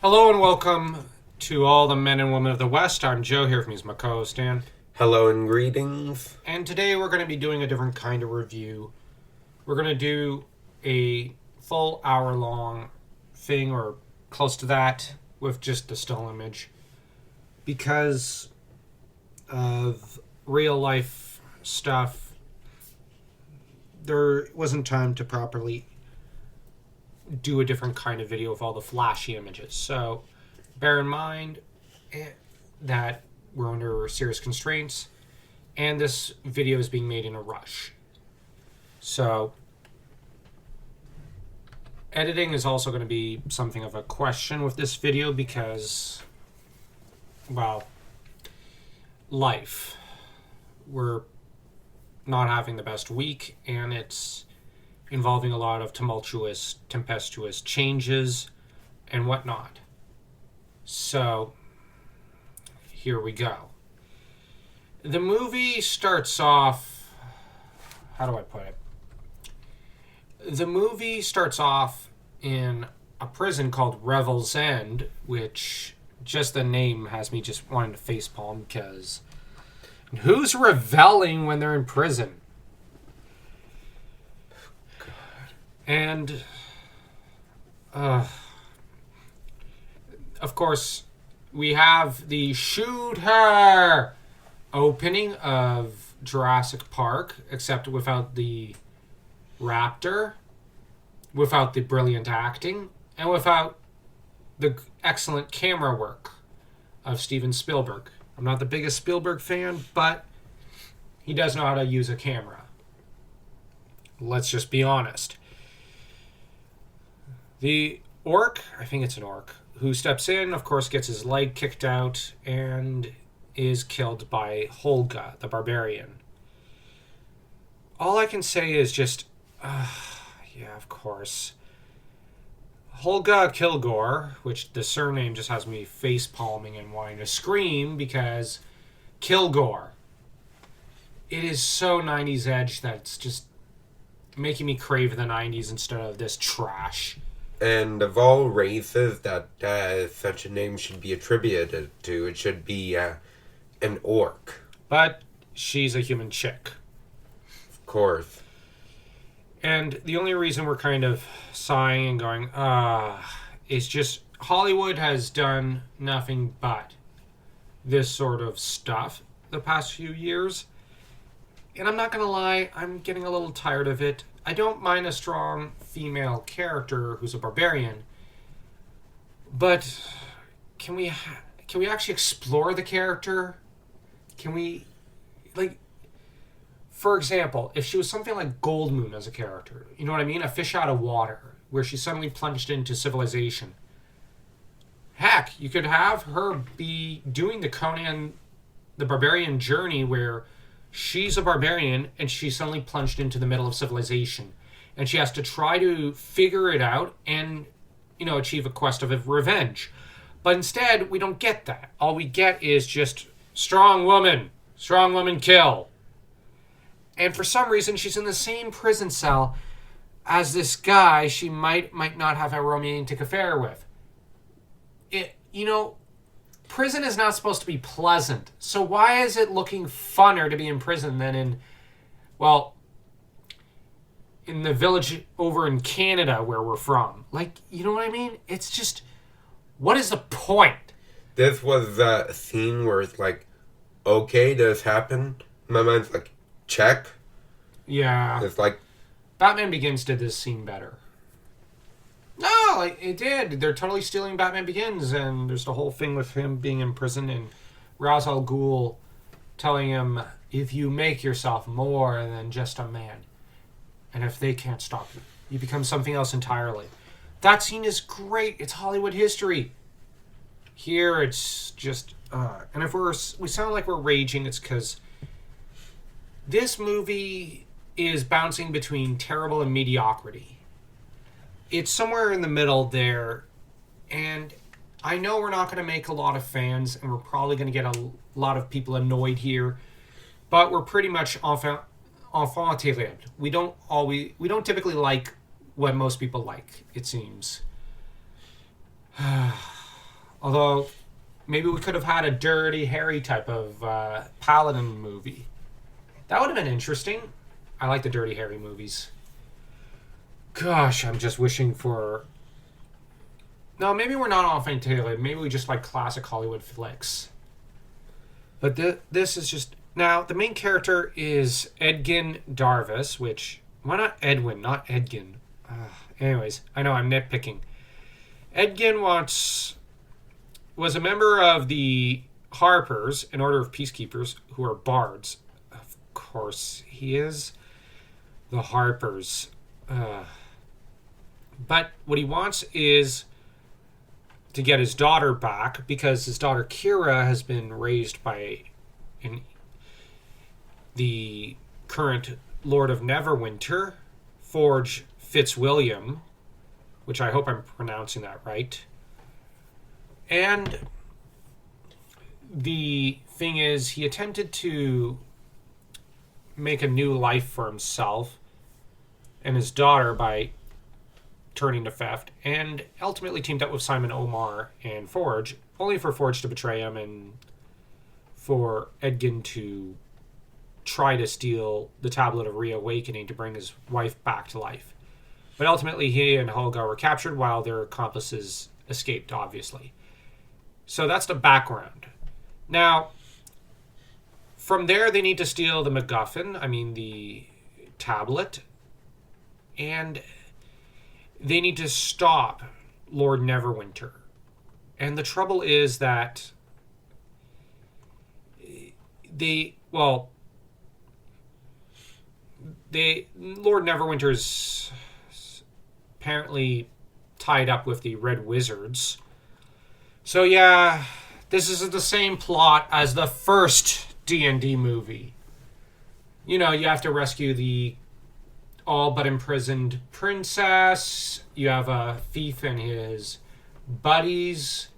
Hello and welcome to all the men and women of the West. I'm Joe here from He's my co-host Dan. Hello and greetings. And today we're going to be doing a different kind of review. We're going to do a full hour-long thing or close to that with just the still image because of real-life stuff. There wasn't time to properly do a different kind of video with all the flashy images. So bear in mind that we're under serious constraints and this video is being made in a rush. So editing is also going to be something of a question with this video because, well, life. We're not having the best week and it's involving a lot of tumultuous, tempestuous changes and whatnot. So, here we go. The movie starts off... How do I put it? The movie starts off in a prison called Revel's End, which just the name has me just wanting to facepalm because who's reveling when they're in prison? And, of course, we have the shoot her opening of Jurassic Park, except without the raptor, without the brilliant acting, and without the excellent camera work of Steven Spielberg. I'm not the biggest Spielberg fan, but he does know how to use a camera. Let's just be honest. The orc, I think it's an orc, who steps in, of course, gets his leg kicked out and is killed by Holga, the barbarian. All I can say is just, yeah, of course. Holga Kilgore, which the surname just has me face palming and wanting to scream because Kilgore. It is so 90s edge that it's just making me crave the 90s instead of this trash. And of all races that such a name should be attributed to, it should be an orc. But she's a human chick. Of course. And the only reason we're kind of sighing and going, is just Hollywood has done nothing but this sort of stuff the past few years. And I'm not going to lie, I'm getting a little tired of it. I don't mind a strong female character who's a barbarian, but can we actually explore the character? Can we, like, for example, if she was something like Goldmoon as a character, you know what I mean? A fish out of water, where she suddenly plunged into civilization. Heck, you could have her be doing the Conan the Barbarian journey where she's a barbarian and she's suddenly plunged into the middle of civilization. And she has to try to figure it out and, achieve a quest of revenge. But instead, we don't get that. All we get is just strong woman kill. And for some reason, she's in the same prison cell as this guy she might not have a romantic affair with. Prison is not supposed to be pleasant. So why is it looking funner to be in prison than in the village over in Canada where we're from? Like, you know what I mean? It's just, what is the point? This was a scene where it's like, okay, this happened. My mind's like, check. Yeah. It's like, Batman Begins did this scene better. No, it did. They're totally stealing Batman Begins, and there's the whole thing with him being in prison and Ra's al Ghul telling him, if you make yourself more than just a man, and if they can't stop you, you become something else entirely. That scene is great. It's Hollywood history. Here, it's just... and if we sound like we're raging, it's because this movie is bouncing between terrible and mediocrity. It's somewhere in the middle there, and I know we're not going to make a lot of fans, and we're probably going to get a lot of people annoyed here, but we're pretty much enfant terrible. We don't typically like what most people like, it seems. Although, maybe we could have had a Dirty Harry type of Paladin movie. That would have been interesting. I like the Dirty Harry movies. Gosh, I'm just wishing for... No, maybe we're not all tailored. Maybe we just like classic Hollywood flicks. But this is just... Now, the main character is Edgin Darvis, which... Why not Edwin, not Edgin? Anyways, I know I'm nitpicking. Edgin was a member of the Harpers, an order of peacekeepers, who are bards. Of course, he is. The Harpers. But what he wants is to get his daughter back, because his daughter Kira has been raised by the current Lord of Neverwinter, Forge Fitzwilliam, which I hope I'm pronouncing that right. And the thing is, he attempted to make a new life for himself and his daughter by turning to theft, and ultimately teamed up with Simon Omar and Forge, only for Forge to betray him and for Edgin to try to steal the Tablet of Reawakening to bring his wife back to life. But ultimately, he and Helga were captured while their accomplices escaped, obviously. So that's the background. Now, from there, they need to steal the MacGuffin, the tablet, and they need to stop Lord Neverwinter. And the trouble is that Lord Neverwinter's apparently tied up with the Red Wizards. So yeah, this isn't the same plot as the first D&D movie. You have to rescue the all but imprisoned princess. You have a thief and his buddies,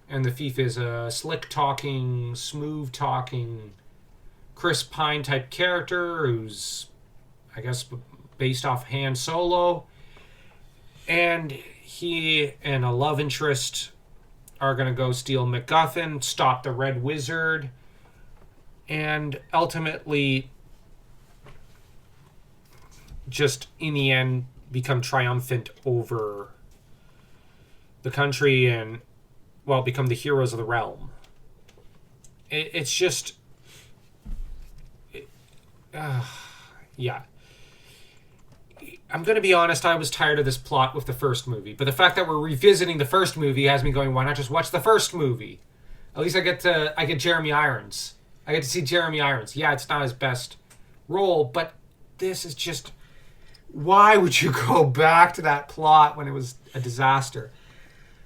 and the thief is a slick-talking, smooth-talking Chris Pine type character who's, I guess, based off Han Solo. And he and a love interest are going to go steal MacGuffin, stop the Red Wizard, and ultimately just in the end become triumphant over the country and, become the heroes of the realm. It's just... yeah. I'm going to be honest, I was tired of this plot with the first movie. But the fact that we're revisiting the first movie has me going, why not just watch the first movie? At least I get Jeremy Irons. I get to see Jeremy Irons. Yeah, it's not his best role, but this is just... Why would you go back to that plot when it was a disaster?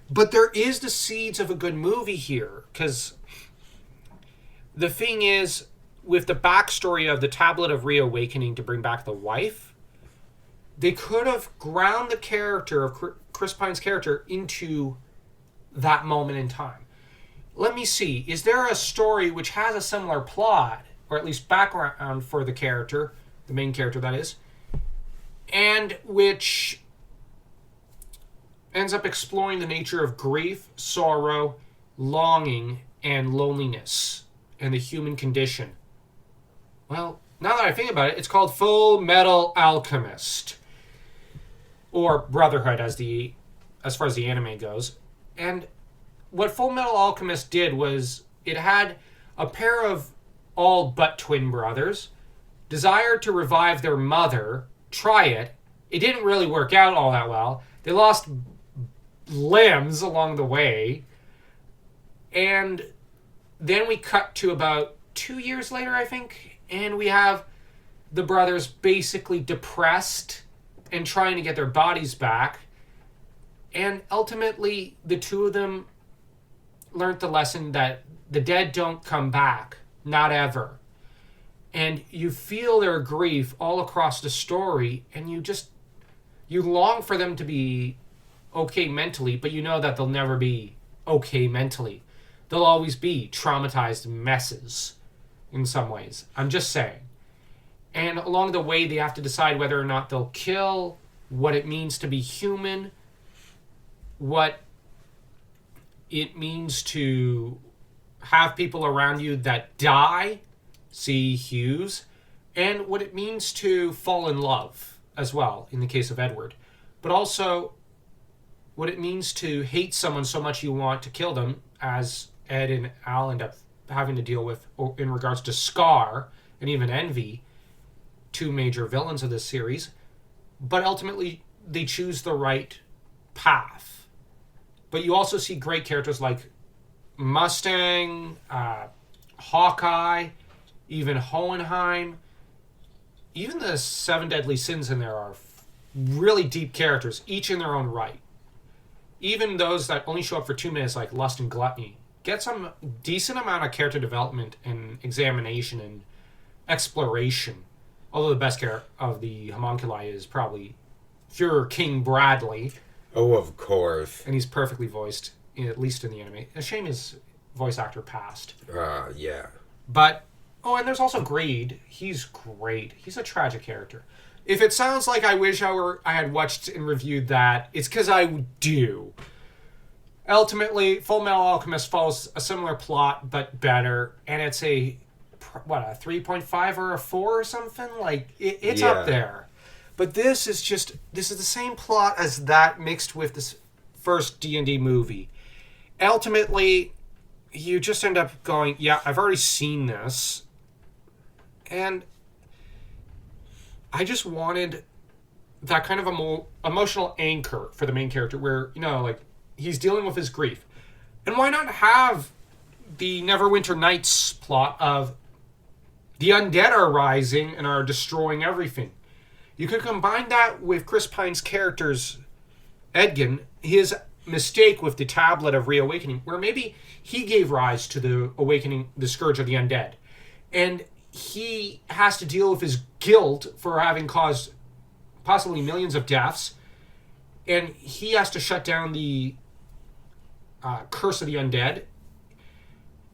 But there is the seeds of a good movie here, because the thing is, with the backstory of the Tablet of Reawakening to bring back the wife, they could have ground the character of Chris Pine's character into that moment in time. Let me see. Is there a story which has a similar plot, or at least background for the character, the main character that is, and which ends up exploring the nature of grief, sorrow, longing, and loneliness, and the human condition? Well, now that I think about it, it's called Full Metal Alchemist, or Brotherhood as far as the anime goes. And what Full Metal Alchemist did was it had a pair of all but twin brothers desired to revive their mother, try it. It didn't really work out all that well. They lost limbs along the way. And then we cut to about 2 years later, I think, and we have the brothers basically depressed and trying to get their bodies back. And ultimately, the two of them learned the lesson that the dead don't come back. Not ever. And you feel their grief all across the story, and you long for them to be okay mentally, but you know that they'll never be okay mentally. They'll always be traumatized messes in some ways. I'm just saying. And along the way, they have to decide whether or not they'll kill, what it means to be human, what it means to have people around you that die, see Hughes, and what it means to fall in love as well, in the case of Edward. But also what it means to hate someone so much you want to kill them, as Ed and Al end up having to deal with in regards to Scar and even Envy, two major villains of this series. But ultimately, they choose the right path. But you also see great characters like Mustang, Hawkeye, even Hohenheim. Even the Seven Deadly Sins in there are really deep characters, each in their own right. Even those that only show up for 2 minutes, like Lust and Gluttony, get some decent amount of character development and examination and exploration. Although the best character of the homunculi is probably Fuhrer King Bradley. Oh, of course. And he's perfectly voiced, at least in the anime. A shame his voice actor passed. Yeah. But, and there's also Greed. He's great. He's a tragic character. If it sounds like I wish I had watched and reviewed that, it's because I do. Ultimately, Full Metal Alchemist follows a similar plot, but better. And it's a 3.5 or a 4 or something? Like, it's up there. But this is the same plot as that mixed with this first D&D movie. Ultimately, you just end up going, yeah, I've already seen this. And I just wanted that kind of emotional anchor for the main character where, like, he's dealing with his grief. And why not have the Neverwinter Nights plot of the undead are rising and are destroying everything? You could combine that with Chris Pine's character's Edgin, his mistake with the Tablet of Reawakening, where maybe he gave rise to the awakening, the Scourge of the Undead. And he has to deal with his guilt for having caused possibly millions of deaths. And he has to shut down the Curse of the Undead.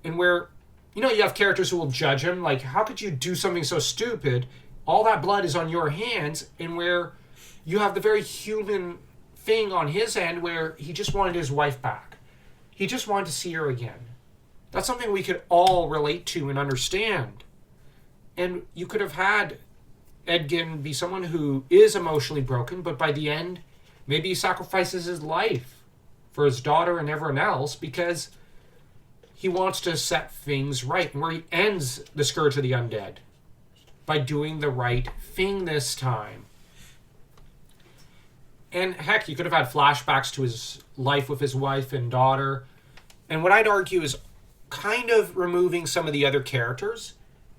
And where, you have characters who will judge him, like, how could you do something so stupid? All that blood is on your hands. And where you have the very human thing on his end where he just wanted his wife back. He just wanted to see her again. That's something we could all relate to and understand. And you could have had Edgin be someone who is emotionally broken, but by the end, maybe he sacrifices his life for his daughter and everyone else because he wants to set things right. And where he ends the Scourge of the Undead by doing the right thing this time. And heck, you could have had flashbacks to his life with his wife and daughter. And what I'd argue is kind of removing some of the other characters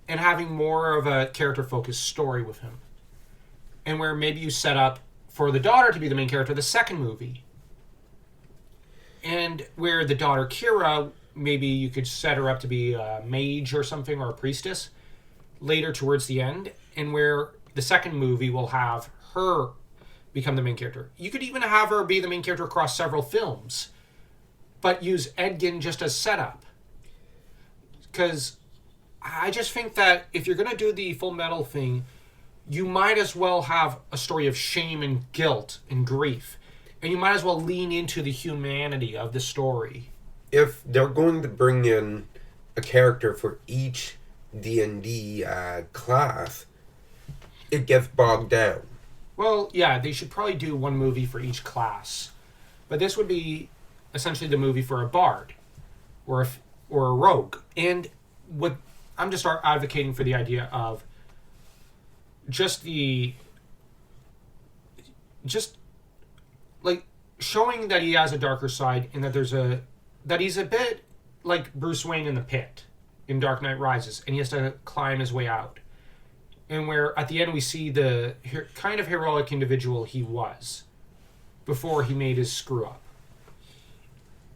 and having more of a character-focused story with him. And where maybe you set up for the daughter to be the main character of the second movie. And where the daughter, Kira, maybe you could set her up to be a mage or something, or a priestess, later towards the end. And where the second movie will have her become the main character. You could even have her be the main character across several films, but use Edgin just as setup. Because I just think that if you're going to do the Full Metal thing, you might as well have a story of shame and guilt and grief. And you might as well lean into the humanity of the story. If they're going to bring in a character for each D&D class, it gets bogged down. Well, yeah, they should probably do one movie for each class. But this would be essentially the movie for a bard or a rogue. And what I'm just advocating for the idea of just like showing that he has a darker side and that he's a bit like Bruce Wayne in the pit in Dark Knight Rises, and he has to climb his way out. And where at the end we see the kind of heroic individual he was before he made his screw up.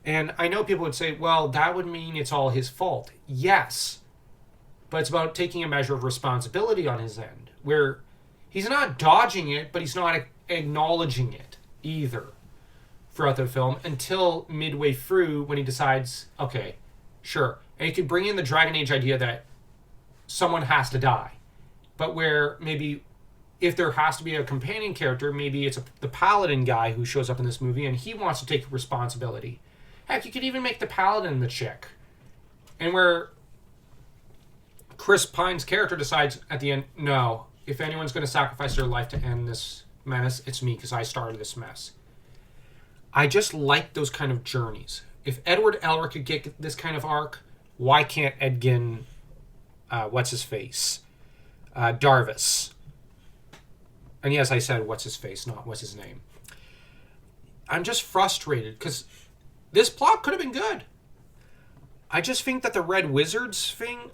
And I know people would say, well, that would mean it's all his fault. Yes. But it's about taking a measure of responsibility on his end, where he's not dodging it, but he's not acknowledging it either throughout the film until midway through when he decides, okay, sure. And he could bring in the Dragon Age idea that someone has to die. But where maybe if there has to be a companion character, maybe it's the paladin guy who shows up in this movie and he wants to take responsibility. Heck, you could even make the paladin the chick. And where Chris Pine's character decides at the end, no, if anyone's going to sacrifice their life to end this menace, it's me because I started this mess. I just like those kind of journeys. If Edward Elric could get this kind of arc, why can't Edgin, what's his face, Darvis? And yes, I said what's his face, not what's his name. I'm just frustrated because this plot could have been good. I just think that the Red Wizards thing,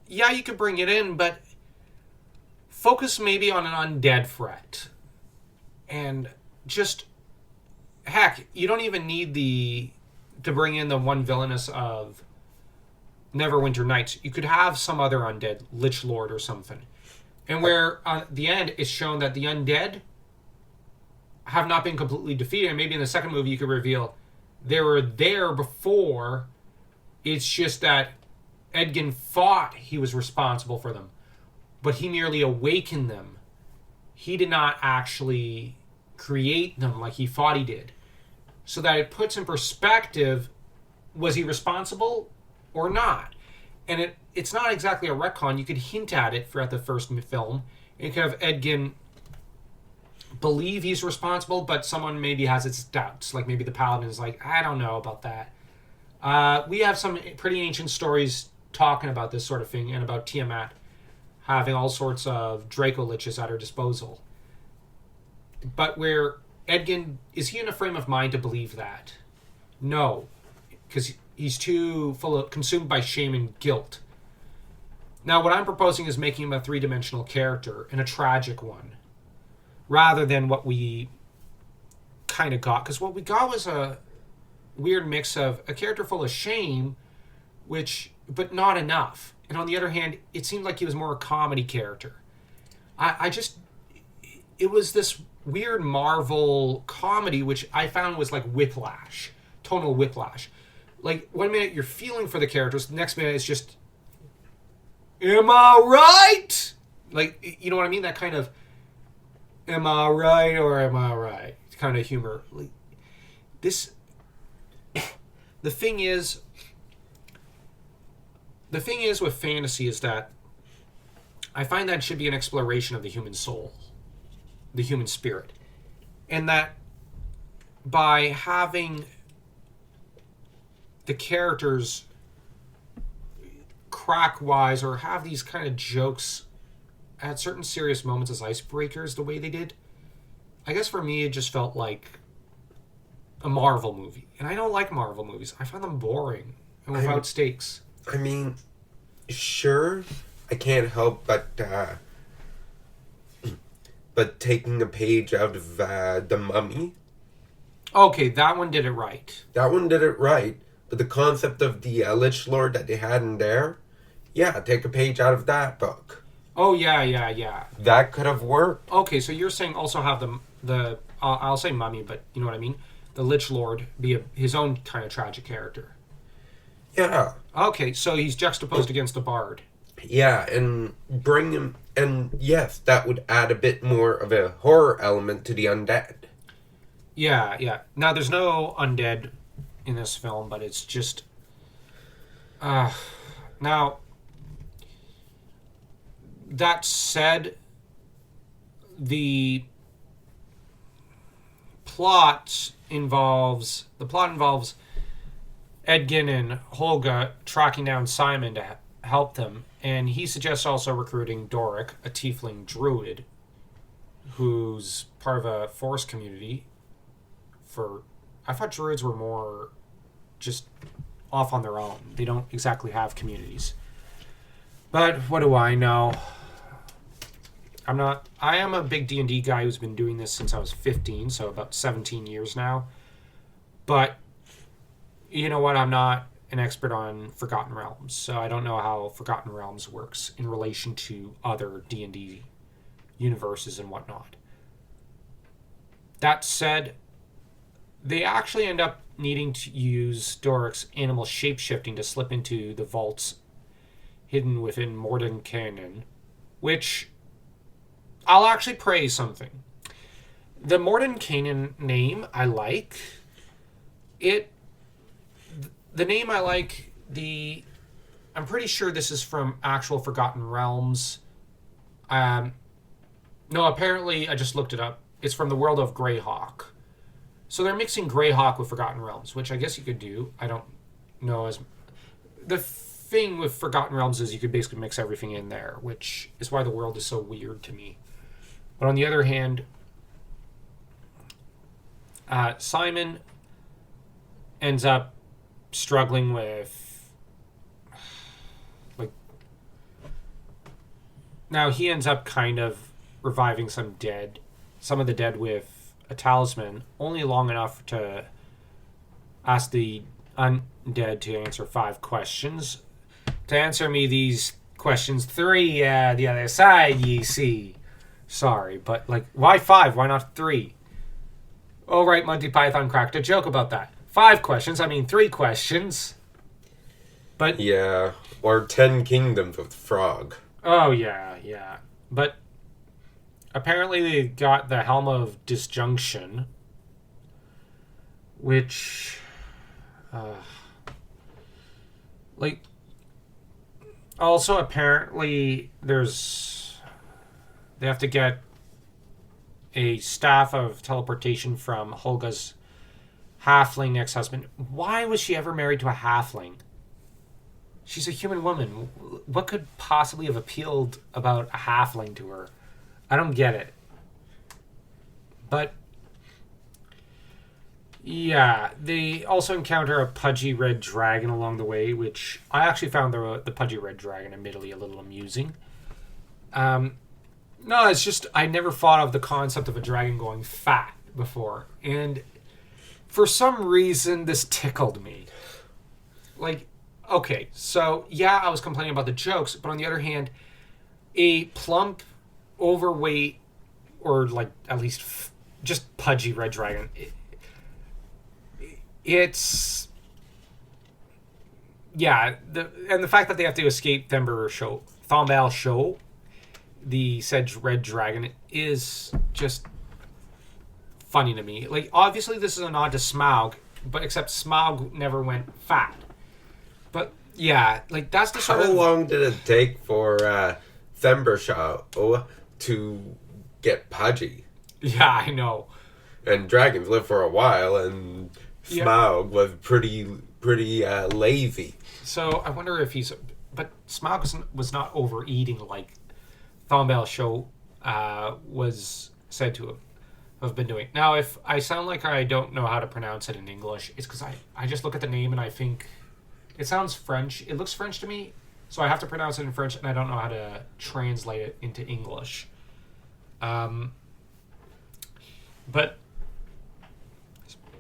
yeah, you could bring it in, but focus maybe on an undead threat. And just, heck, you don't even need to bring in the one villainess of Neverwinter Nights. You could have some other undead, Lich Lord or something. And where at the end it's shown that the undead have not been completely defeated. And maybe in the second movie you could reveal they were there before. It's just that Edgin thought he was responsible for them, but he merely awakened them. He did not actually create them like he thought he did. So that it puts in perspective, was he responsible or not? And it's not exactly a retcon. You could hint at it throughout the first film. You could have Edgin believe he's responsible, but someone maybe has its doubts. Like maybe the paladin is like, I don't know about that. We have some pretty ancient stories talking about this sort of thing and about Tiamat having all sorts of Draco Liches at her disposal. But where Edgin, is he in a frame of mind to believe that? No, because he's too consumed by shame and guilt. Now, what I'm proposing is making him a three-dimensional character and a tragic one, rather than what we kind of got. Because what we got was a weird mix of a character full of shame, but not enough. And on the other hand, it seemed like he was more a comedy character. It was this weird Marvel comedy, which I found was like whiplash, tonal whiplash. Like, one minute you're feeling for the characters, the next minute it's just, am I right? Like, you know what I mean? That kind of, am I right or am I right? Kind of humor. Like, the thing is with fantasy is that I find that it should be an exploration of the human soul, the human spirit. And that by having the characters crack wise or have these kind of jokes at certain serious moments as icebreakers the way they did, I guess for me it just felt like a Marvel movie. And I don't like Marvel movies. I find them boring and without stakes. I mean, sure, I can't help but taking a page out of The Mummy. Okay, that one did it right. That one did it right. But the concept of the Lich Lord that they had in there, yeah, take a page out of that book. Oh, yeah. That could have worked. Okay, so you're saying also have the I'll say Mummy, but you know what I mean? The Lich Lord be his own kind of tragic character. Yeah. Okay, so he's juxtaposed against the Bard. Yeah, and bring him... And yes, that would add a bit more of a horror element to the undead. Yeah. Now, there's no undead in this film, but it's just... now, that said, the plot involves Edgin and Holga tracking down Simon to help them, and he suggests also recruiting Doric, a tiefling druid, who's part of a forest community. I thought druids were more just off on their own. They don't exactly have communities. But what do I know? I am a big D&D guy who's been doing this since I was 15, so about 17 years now. But you know what? I'm not an expert on Forgotten Realms, so I don't know how Forgotten Realms works in relation to other D&D universes and whatnot. That said, they actually end up needing to use Doric's animal shapeshifting to slip into the vaults hidden within Mordenkainen, which I'll actually praise something. The Mordenkainen name I like. It the name I like. I'm pretty sure this is from actual Forgotten Realms. Um, no, apparently I just looked it up. It's from the world of Greyhawk. So they're mixing Greyhawk with Forgotten Realms, which I guess you could do. I don't know as the thing with Forgotten Realms is you could basically mix everything in there, which is why the world is so weird to me. But on the other hand, Simon ends up struggling with, like, now he ends up kind of reviving some of the dead with a talisman, only long enough to ask the undead to answer 5 questions. To answer me these questions, 3 the other side, ye see. Sorry, but, like, why 5? Why not 3? Oh, right, Monty Python cracked a joke about that. 5 questions, I mean 3 questions. But Yeah, or 10 Kingdoms with Frog. oh, yeah. But apparently they got the Helm of Disjunction, which, like, also apparently they have to get a staff of teleportation from Holga's halfling ex-husband. Why was she ever married to a halfling? She's a human woman. What could possibly have appealed about a halfling to her? I don't get it. But yeah, they also encounter a pudgy red dragon along the way, which I actually found the pudgy red dragon admittedly a little amusing. No, it's just I never thought of the concept of a dragon going fat before, and for some reason this tickled me. Like, okay, so yeah, I was complaining about the jokes, but on the other hand, a plump, overweight, or like at least just pudgy red dragon, it's yeah, the fact that they have to escape Thambal Show, the said red dragon, is just funny to me. Like, obviously this is a nod to Smaug, but except Smaug never went fat. But yeah, like that's the sort How of long did it take for Thembershaw to get pudgy? yeah, I know. And dragons live for a while, and Yeah. Smaug was pretty lazy. So I wonder if but Smaug was not overeating like Thambal Show was said to have been doing. Now, if I sound like I don't know how to pronounce it in English, it's because I just look at the name and I think it sounds French. It looks French to me, so I have to pronounce it in French, and I don't know how to translate it into English. But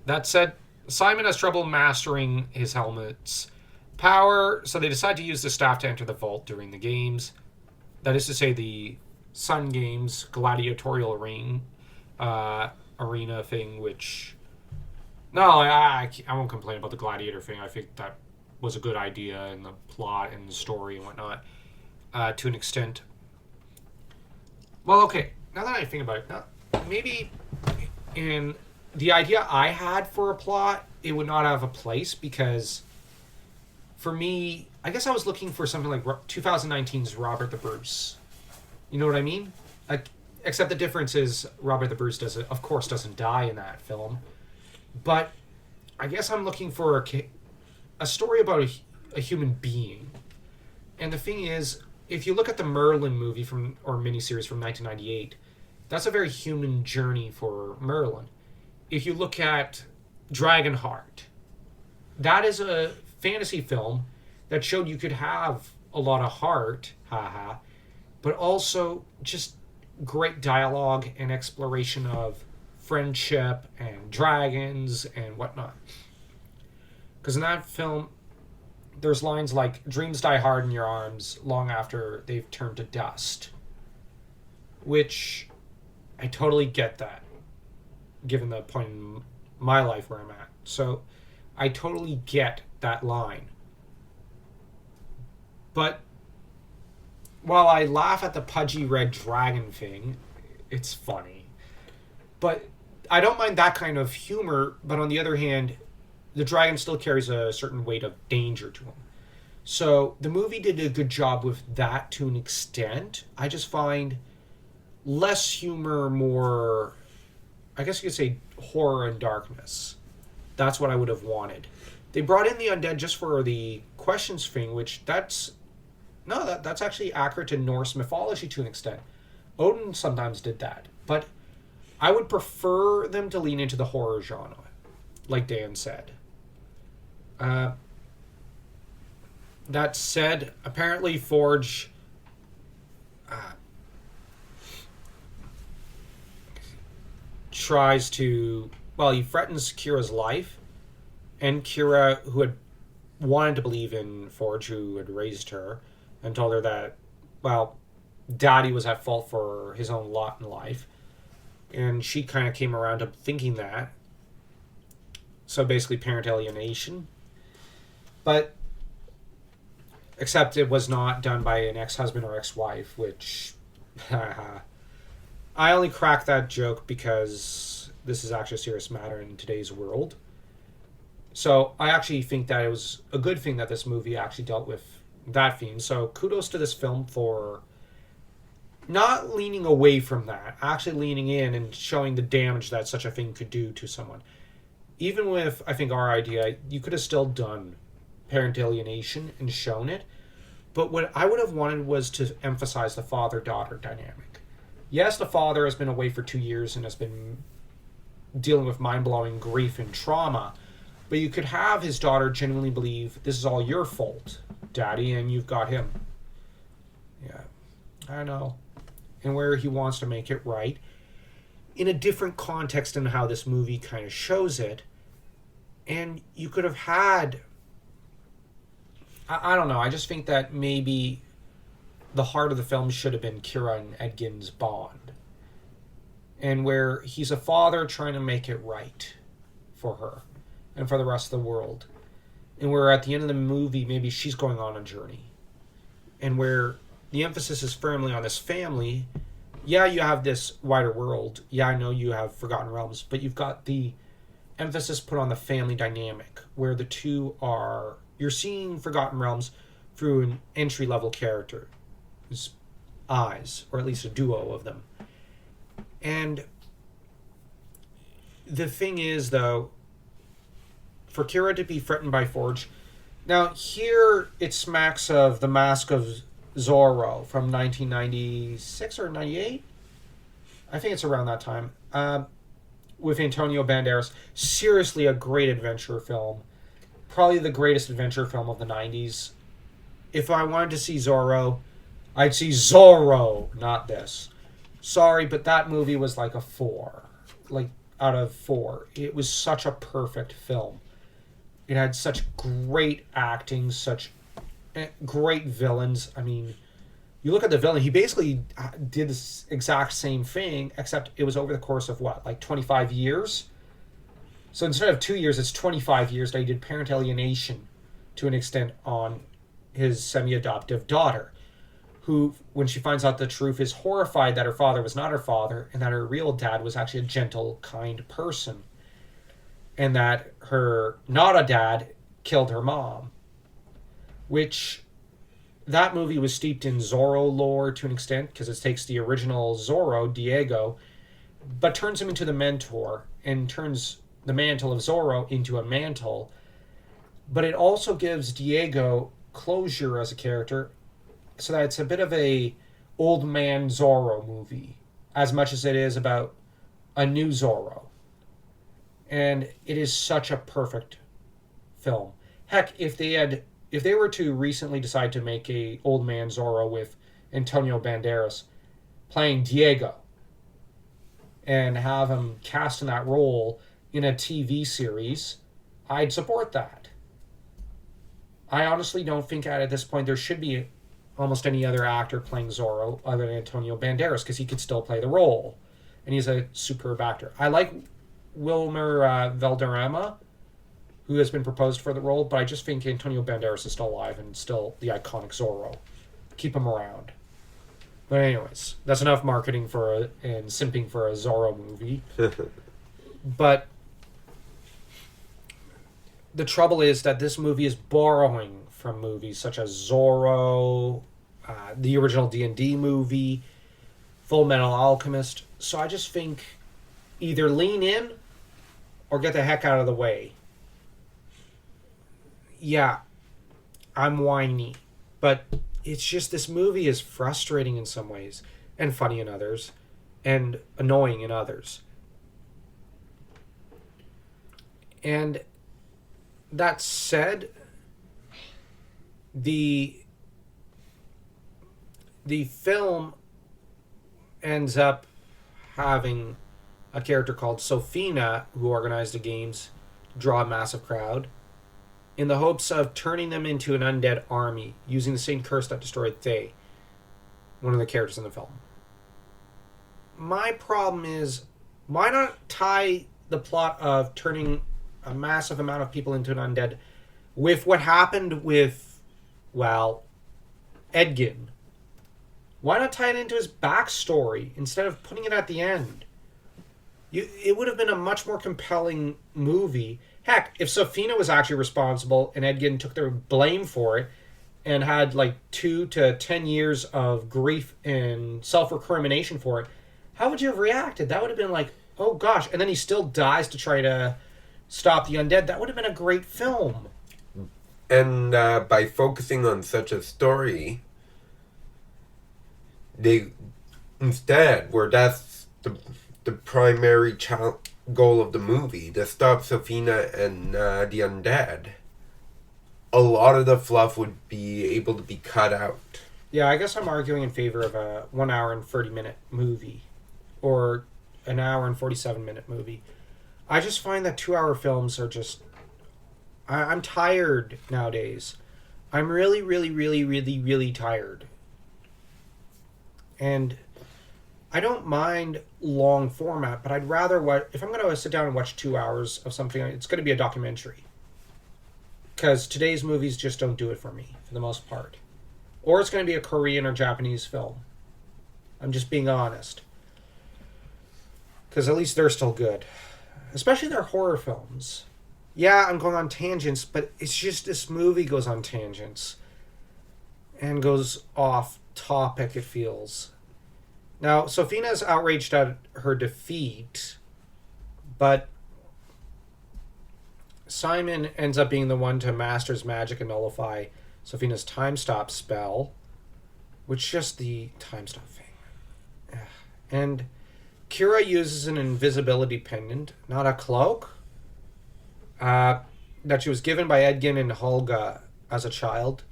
that said, Simon has trouble mastering his helmet's power, so they decide to use the staff to enter the vault during the games. That is to say, the Sun Games gladiatorial arena thing, which... No, I won't complain about the gladiator thing. I think that was a good idea in the plot and the story and whatnot, to an extent. Well, okay, now that I think about it, maybe in the idea I had for a plot, it would not have a place, because for me, I guess I was looking for something like 2019's Robert the Bruce. You know what I mean? Except the difference is Robert the Bruce of course doesn't die in that film. But I guess I'm looking for a story about a human being. And the thing is, if you look at the Merlin movie or miniseries from 1998, that's a very human journey for Merlin. If you look at Dragonheart, that is a fantasy film that showed you could have a lot of heart, haha, but also just great dialogue and exploration of friendship and dragons and whatnot. Because in that film, there's lines like, dreams die hard in your arms long after they've turned to dust. Which, I totally get that, given the point in my life where I'm at. So, I totally get that line. But, while I laugh at the pudgy red dragon thing, it's funny. But I don't mind that kind of humor, but on the other hand, the dragon still carries a certain weight of danger to him. So the movie did a good job with that to an extent. I just find less humor, more, I guess you could say, horror and darkness. That's what I would have wanted. They brought in the undead just for the questions thing, which that's actually accurate to Norse mythology to an extent. Odin sometimes did that, but I would prefer them to lean into the horror genre, like Dan said. That said, apparently Forge tries to, well, he threatens Kira's life, and Kira, who had wanted to believe in Forge, who had raised her, and told her that, well, Daddy was at fault for his own lot in life, and she kind of came around to thinking that. So basically parent alienation. But except it was not done by an ex-husband or ex-wife, which I only cracked that joke because this is actually a serious matter in today's world. So I actually think that it was a good thing that this movie actually dealt with that theme. So kudos to this film for not leaning away from that, actually leaning in and showing the damage that such a thing could do to someone. Even with, I think, our idea, you could have still done parent alienation and shown it. But what I would have wanted was to emphasize the father-daughter dynamic. Yes, the father has been away for 2 years and has been dealing with mind-blowing grief and trauma, but you could have his daughter genuinely believe this is all your fault, Daddy, and you've got him. Yeah, I know. And where he wants to make it right. In a different context than how this movie kind of shows it. And you could have had... I don't know. I just think that maybe the heart of the film should have been Kira and Edgin's bond. And where he's a father trying to make it right for her and for the rest of the world. And where at the end of the movie, maybe she's going on a journey. And where the emphasis is firmly on this family. Yeah, you have this wider world. Yeah, I know you have Forgotten Realms. But you've got the emphasis put on the family dynamic. Where the two are... You're seeing Forgotten Realms through an entry-level character's eyes, or at least a duo of them. And the thing is, though, for Kira to be threatened by Forge... Now, here it smacks of The Mask of Zorro from 1996 or 98? I think it's around that time. With Antonio Banderas. Seriously, a great adventure film. Probably the greatest adventure film of the 90s. If I wanted to see Zorro, I'd see Zorro, not this. Sorry, but that movie was like a 4. Like, out of 4. It was such a perfect film. It had such great acting, such great villains. I mean, you look at the villain, he basically did this exact same thing, except it was over the course of what, like 25 years? So instead of 2 years, it's 25 years that he did parent alienation to an extent on his semi-adoptive daughter, who, when she finds out the truth, is horrified that her father was not her father and that her real dad was actually a gentle, kind person. And that her not a dad killed her mom. Which, that movie was steeped in Zorro lore to an extent, because it takes the original Zorro, Diego, but turns him into the mentor and turns the mantle of Zorro into a mantle. But it also gives Diego closure as a character, so that it's a bit of a old man Zorro movie, as much as it is about a new Zorro. And it is such a perfect film. Heck, if they were to recently decide to make a old man Zorro with Antonio Banderas playing Diego and have him cast in that role in a TV series, I'd support that. I honestly don't think at this point there should be almost any other actor playing Zorro other than Antonio Banderas, because he could still play the role. And he's a superb actor. I like Wilmer Valderrama, who has been proposed for the role, but I just think Antonio Banderas is still alive and still the iconic Zorro. Keep him around. But anyways, that's enough marketing and simping for a Zorro movie. But the trouble is that this movie is borrowing from movies such as Zorro, the original D&D movie, Full Metal Alchemist. So I just think either lean in or get the heck out of the way. Yeah, I'm whiny, but it's just this movie is frustrating in some ways and funny in others and annoying in others. And that said, the the film ends up having a character called Sophina who organized the games, draw a massive crowd, in the hopes of turning them into an undead army using the same curse that destroyed Thay, one of the characters in the film. My problem is, why not tie the plot of turning a massive amount of people into an undead with what happened with, well, Edgin? Why not tie it into his backstory instead of putting it at the end? It would have been a much more compelling movie. Heck, if Sophina was actually responsible and Edgin took the blame for it and had like 2 to 10 years of grief and self-recrimination for it, how would you have reacted? That would have been like, oh gosh, and then he still dies to try to stop the undead. That would have been a great film. And by focusing on such a story, they instead, where that's the primary goal of the movie, to stop Sophina and the undead, a lot of the fluff would be able to be cut out. Yeah, I guess I'm arguing in favor of a 1 hour and 30-minute movie or an hour and 47-minute movie. I just find that 2-hour films are just... I'm tired nowadays. I'm really, really, really, really, really tired. And I don't mind long format, but I'd rather watch... If I'm going to sit down and watch 2 hours of something, it's going to be a documentary. Because today's movies just don't do it for me, for the most part. Or it's going to be a Korean or Japanese film. I'm just being honest. Because at least they're still good. Especially their horror films. Yeah, I'm going on tangents, but it's just this movie goes on tangents. And goes off topic, it feels. Now, Sophina's outraged at her defeat, but Simon ends up being the one to master his magic and nullify Sophina's time stop spell, which just the time stop thing. And Kira uses an invisibility pendant, not a cloak, that she was given by Edgin and Holga as a child.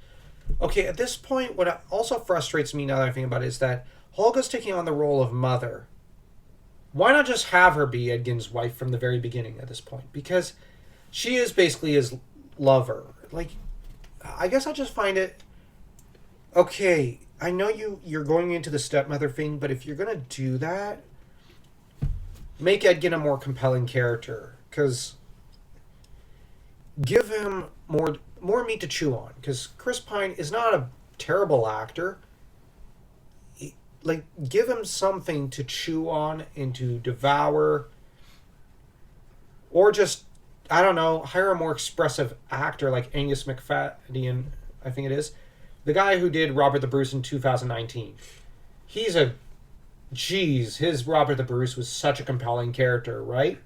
Okay, at this point, what also frustrates me now that I think about it is that Holga's taking on the role of mother. Why not just have her be Edgin's wife from the very beginning at this point? Because she is basically his lover. Like, I guess I just find it... Okay, I know you're going into the stepmother thing, but if you're going to do that, make Edgin a more compelling character. Because give him more meat to chew on. Because Chris Pine is not a terrible actor. Like, give him something to chew on and to devour. Or just, I don't know, hire a more expressive actor like Angus McFadden, I think it is. The guy who did Robert the Bruce in 2019. He's a... Jeez, his Robert the Bruce was such a compelling character, right?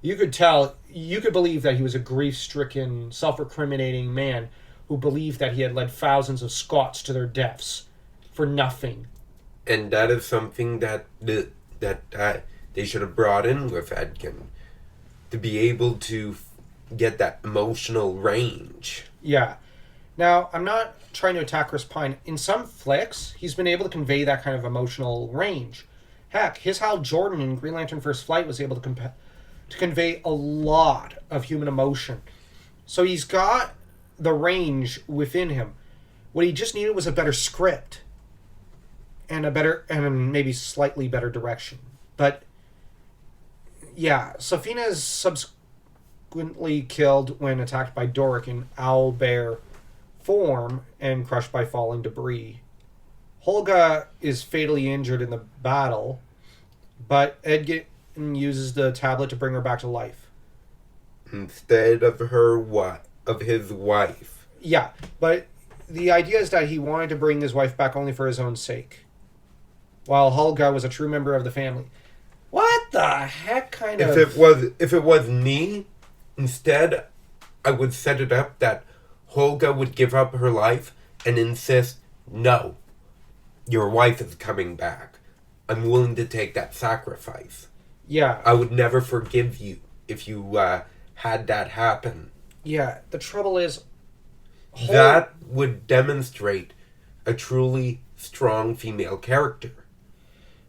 You could tell, you could believe that he was a grief-stricken, self-recriminating man who believed that he had led thousands of Scots to their deaths for nothing. And that is something that they should have brought in with Edgin, to be able to get that emotional range. Yeah. Now, I'm not trying to attack Chris Pine. In some flicks, he's been able to convey that kind of emotional range. Heck, his Hal Jordan in Green Lantern First Flight was able to convey a lot of human emotion. So he's got the range within him. What he just needed was a better script. And a better, and maybe slightly better direction. But, yeah, Sophina is subsequently killed when attacked by Doric in owlbear form and crushed by falling debris. Holga is fatally injured in the battle, but Edgin uses the tablet to bring her back to life. instead of his wife. Yeah, but the idea is that he wanted to bring his wife back only for his own sake, while Helga was a true member of the family. What the heck kind of... If it was me, instead, I would set it up that Helga would give up her life and insist, no, your wife is coming back. I'm willing to take that sacrifice. Yeah. I would never forgive you if you had that happen. Yeah, the trouble is... That would demonstrate a truly strong female character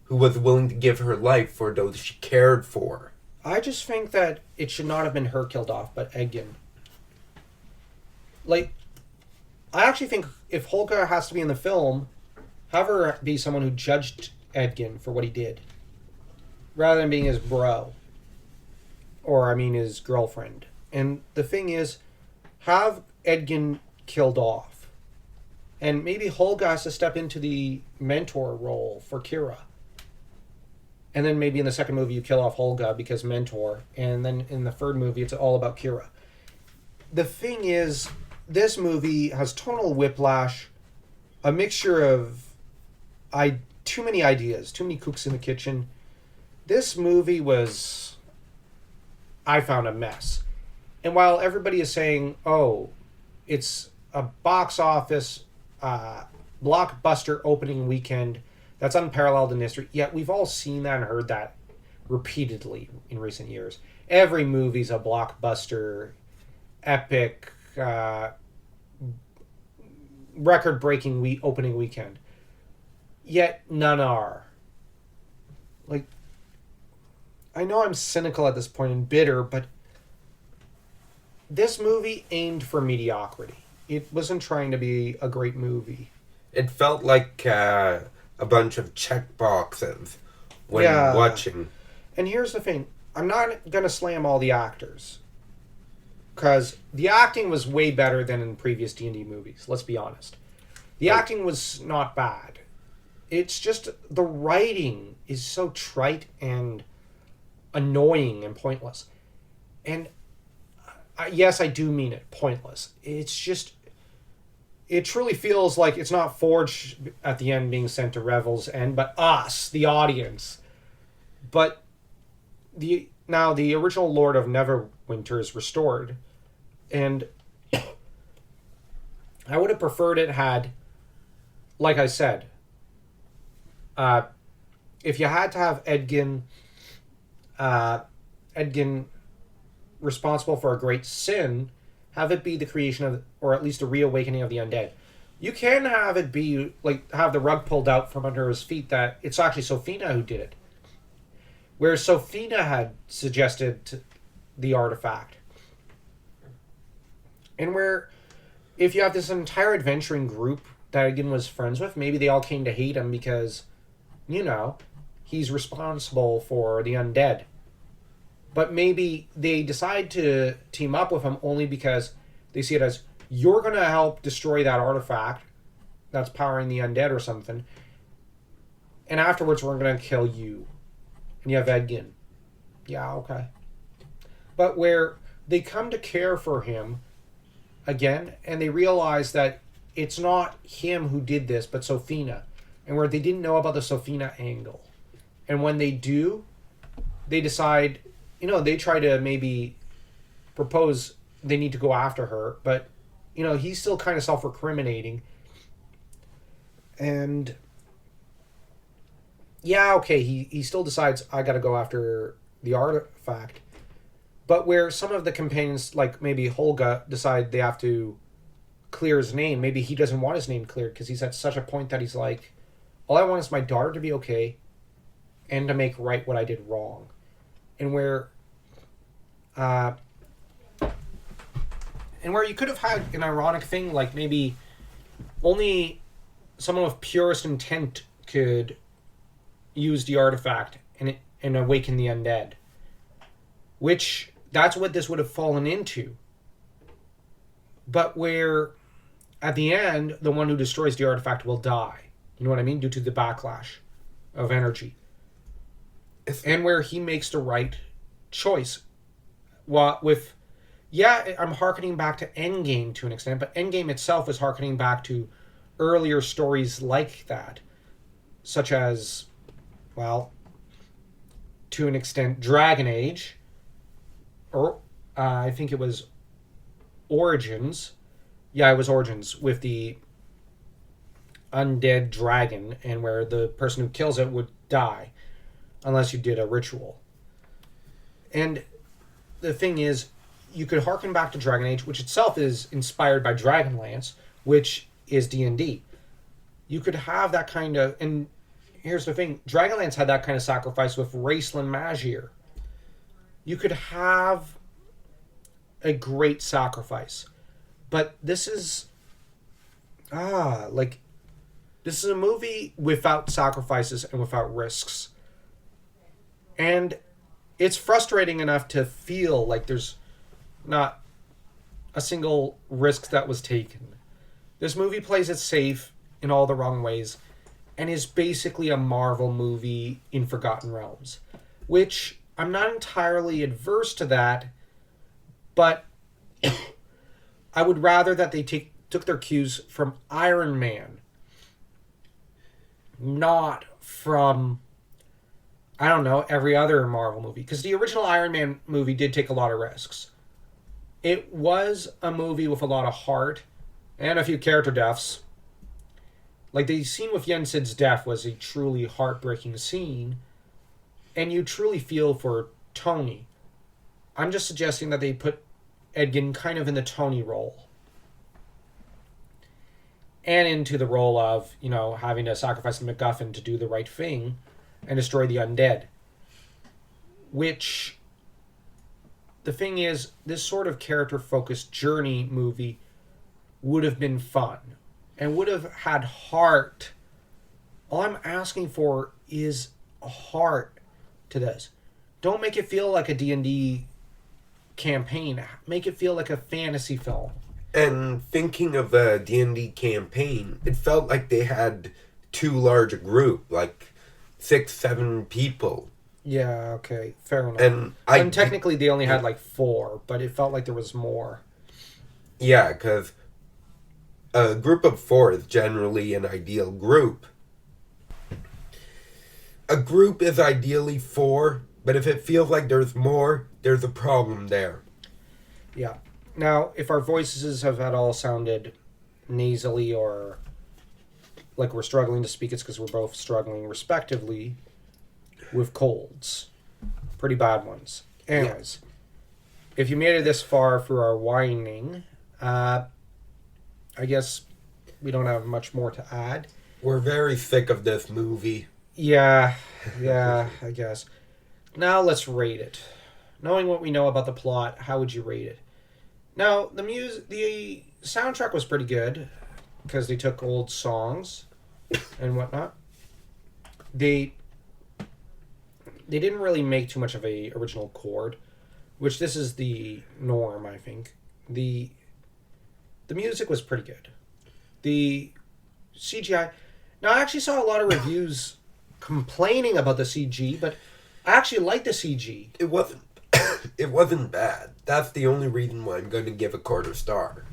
who was willing to give her life for those she cared for. I just think that it should not have been her killed off, but Edgin. Like, I actually think if Holga has to be in the film, have her be someone who judged Edgin for what he did, rather than being his bro. Or, I mean, his girlfriend. And the thing is, have Edgin killed off. And maybe Holga has to step into the mentor role for Kira. And then maybe in the second movie you kill off Holga because mentor. And then in the third movie it's all about Kira. The thing is, this movie has tonal whiplash, a mixture of too many ideas, too many cooks in the kitchen. This movie was, I found, a mess. And while everybody is saying, oh, it's a box office blockbuster opening weekend that's unparalleled in history, yet we've all seen that and heard that repeatedly in recent years. Every movie's a blockbuster, epic, record-breaking opening weekend. Yet none are. Like, I know I'm cynical at this point and bitter, but this movie aimed for mediocrity. It wasn't trying to be a great movie. It felt like a bunch of check boxes when watching. And here's the thing. I'm not going to slam all the actors. Because the acting was way better than in previous D&D movies. Let's be honest. The acting was not bad. It's just the writing is so trite and annoying and pointless. And yes, I do mean it, pointless. It's just... It truly feels like it's not Forge at the end being sent to Revel's end, but us, the audience. But now the original Lord of Neverwinter is restored, and I would have preferred it had, like I said, if you had to have Edgin responsible for a great sin, have it be the creation of, or at least a reawakening of the undead. You can have it be, like, have the rug pulled out from under his feet that it's actually Sophina who did it. Where Sophina had suggested the artifact. And where, if you have this entire adventuring group that Edgin was friends with, maybe they all came to hate him because, you know, he's responsible for the undead. But maybe they decide to team up with him only because they see it as, you're going to help destroy that artifact that's powering the undead or something. And afterwards, we're going to kill you. And you have Edgin. Yeah, okay. But where they come to care for him again, and they realize that it's not him who did this, but Sophina. And where they didn't know about the Sophina angle. And when they do, they decide... You know, they try to maybe propose they need to go after her, but, you know, he's still kind of self-recriminating. And, yeah, okay, he still decides, I gotta go after the artifact. But where some of the companions, like maybe Holga, decide they have to clear his name, maybe he doesn't want his name cleared because he's at such a point that he's like, all I want is my daughter to be okay and to make right what I did wrong. And where you could have had an ironic thing, like maybe only someone with purest intent could use the artifact and awaken the undead. Which, that's what this would have fallen into. But where, at the end, the one who destroys the artifact will die. You know what I mean? Due to the backlash of energy. And where he makes the right choice with Yeah, I'm harkening back to Endgame to an extent, but Endgame itself is harkening back to earlier stories like that, such as, well, to an extent, Dragon Age, or I think it was Origins. Yeah, it was Origins with the undead dragon, and where the person who kills it would die unless you did a ritual. And the thing is, you could harken back to Dragon Age, which itself is inspired by Dragonlance, which is D&D. You could have that kind of, and here's the thing, Dragonlance had that kind of sacrifice with Raceland Magier. You could have a great sacrifice. But this is like this is a movie without sacrifices and without risks. And it's frustrating enough to feel like there's not a single risk that was taken. This movie plays it safe in all the wrong ways and is basically a Marvel movie in Forgotten Realms, which I'm not entirely adverse to that, but I would rather that they took their cues from Iron Man, not from, I don't know, every other Marvel movie. Because the original Iron Man movie did take a lot of risks. It was a movie with a lot of heart and a few character deaths. Like the scene with Jensen's death was a truly heartbreaking scene, and you truly feel for Tony. I'm just suggesting that they put Edgin kind of in the Tony role. And into the role of, having to sacrifice the MacGuffin to do the right thing and destroy the undead. Which, the thing is, this sort of character-focused journey movie would have been fun and would have had heart. All I'm asking for is a heart to this. Don't make it feel like a D&D campaign. Make it feel like a fantasy film. And thinking of a D&D campaign, it felt like they had too large a group, like 6-7 people. Yeah, okay, fair enough. And technically they only had like 4, but it felt like there was more. Yeah, because a group of 4 is generally an ideal group. A group is ideally 4, but if it feels like there's more, there's a problem there. Yeah. Now, if our voices have at all sounded nasally or like we're struggling to speak, it's because we're both struggling respectively with colds. Pretty bad ones. Anyways, if you made it this far through our whining, I guess we don't have much more to add. We're very sick of this movie. Yeah, I guess. Now let's rate it. Knowing what we know about the plot, how would you rate it? Now, the soundtrack was pretty good because they took old songs and whatnot. They didn't really make too much of a original chord, which this is the norm, I think. The music was pretty good. The CGI. Now, I actually saw a lot of reviews complaining about the CG, but I actually like the CG. It wasn't bad. That's the only reason why I'm going to give a 1/4 star.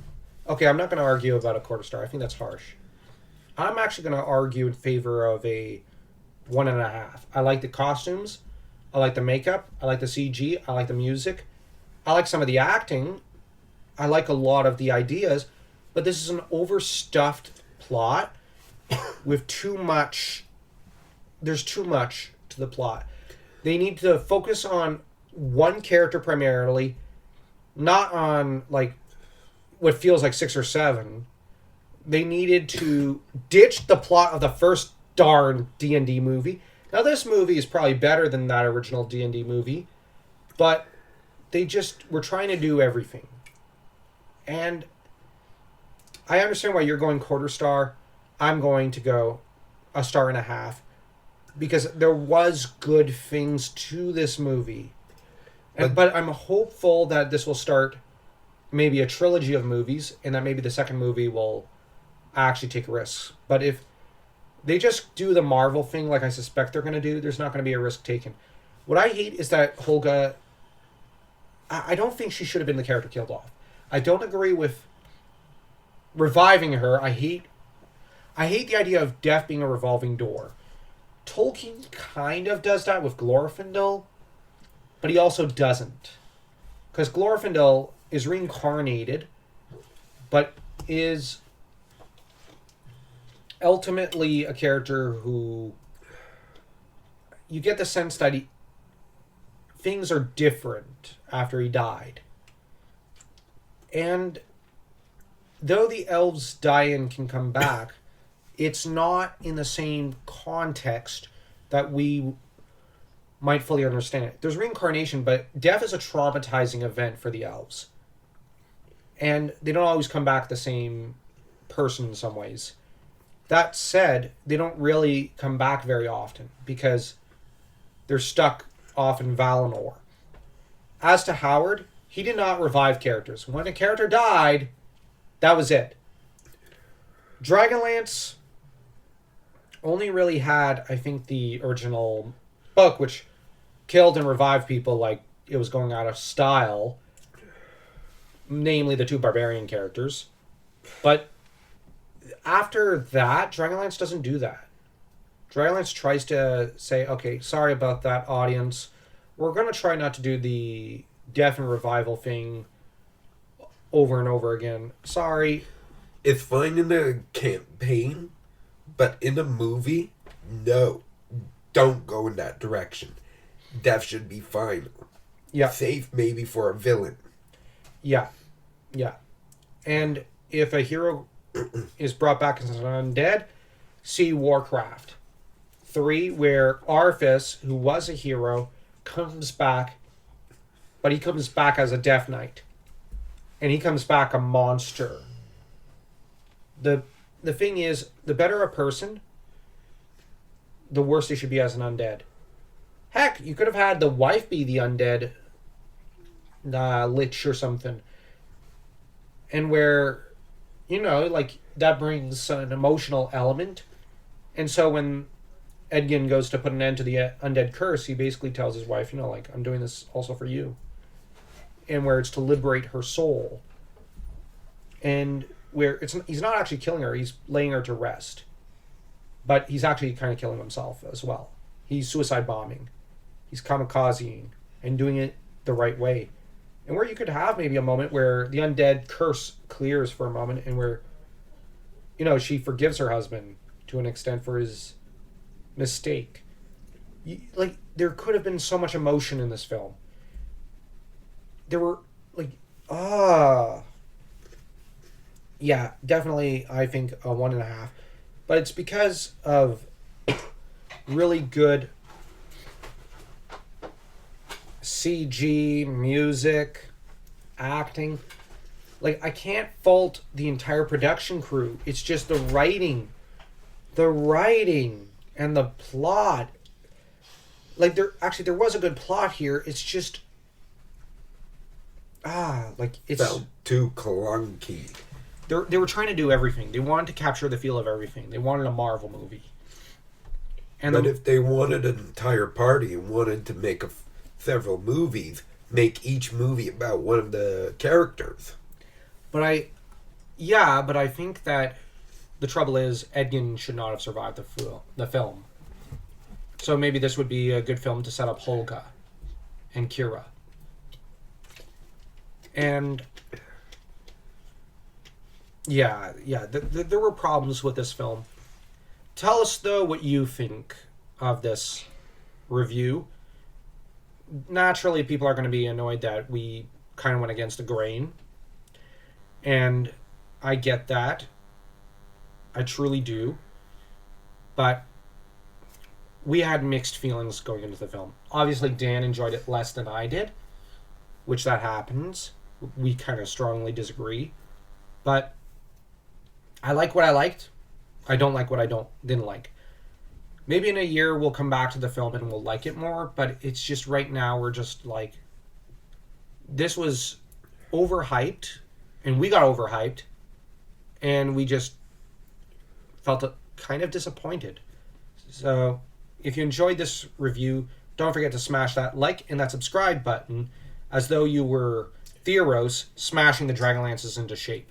Okay, I'm not going to argue about a 1/4 star. I think that's harsh. I'm actually going to argue in favor of a 1.5. I like the costumes. I like the makeup. I like the CG. I like the music. I like some of the acting. I like a lot of the ideas. But this is an overstuffed plot with too much. There's too much to the plot. They need to focus on one character primarily, not on like what feels like 6 or 7. They needed to ditch the plot of the first darn D&D movie. Now this movie is probably better than that original D&D movie, but they just were trying to do everything. And I understand why you're going 1/4 star. I'm going to go 1.5 stars because there was good things to this movie. But I'm hopeful that this will start maybe a trilogy of movies and that maybe the second movie will actually take risks. But if they just do the Marvel thing like I suspect they're going to do, there's not going to be a risk taken. What I hate is that Holga I don't think she should have been the character killed off. I don't agree with reviving her. I hate the idea of death being a revolving door. Tolkien kind of does that with Glorfindel, but he also doesn't. Because Glorfindel is reincarnated, but is ultimately a character who you get the sense that things are different after he died. And though the elves die and can come back, it's not in the same context that we might fully understand it. There's reincarnation, but death is a traumatizing event for the elves. And they don't always come back the same person in some ways. That said, they don't really come back very often because they're stuck off in Valinor. As to Howard, he did not revive characters. When a character died, that was it. Dragonlance only really had, I think, the original book, which killed and revived people like it was going out of style, namely the two barbarian characters. But after that, Dragonlance doesn't do that. Dragonlance tries to say, okay, sorry about that, audience. We're going to try not to do the death and revival thing over and over again. Sorry. It's fine in the campaign, but in a movie, no. Don't go in that direction. Death should be final. Yeah. Safe maybe for a villain. Yeah. Yeah. And if a hero is brought back as an undead, see Warcraft 3, where Arthas, who was a hero, comes back, but he comes back as a Death Knight. And he comes back a monster. The thing is, the better a person, the worse they should be as an undead. Heck, you could have had the wife be the undead lich or something. And where, like, that brings an emotional element. And so when Edgin goes to put an end to the undead curse, he basically tells his wife, like, I'm doing this also for you. And where it's to liberate her soul. And where he's not actually killing her, he's laying her to rest. But he's actually kind of killing himself as well. He's suicide bombing. He's kamikazing and doing it the right way. And where you could have maybe a moment where the undead curse clears for a moment and where, she forgives her husband to an extent for his mistake. There could have been so much emotion in this film. There were, yeah, definitely, I think, a 1.5. But it's because of really good CG, music, acting. I can't fault the entire production crew. It's just the writing. The writing and the plot. There was a good plot here. It's just... it's... Felt too clunky. They were trying to do everything. They wanted to capture the feel of everything. They wanted a Marvel movie. But if they wanted an entire party and wanted to make several movies, make each movie about one of the characters. But I think that the trouble is Edgin should not have survived the film. So maybe this would be a good film to set up Holga and Kira. And yeah, there were problems with this film. Tell us, though, what you think of this review. Naturally, people are going to be annoyed that we kind of went against the grain. And I get that. I truly do. But we had mixed feelings going into the film. Obviously, Dan enjoyed it less than I did, which that happens. We kind of strongly disagree. But I like what I liked. I don't like what I didn't like. Maybe in a year we'll come back to the film and we'll like it more, but it's just right now we're just like, this was overhyped, and we got overhyped, and we just felt kind of disappointed. So if you enjoyed this review, don't forget to smash that like and that subscribe button. as though you were Theros smashing the Dragonlances into shape.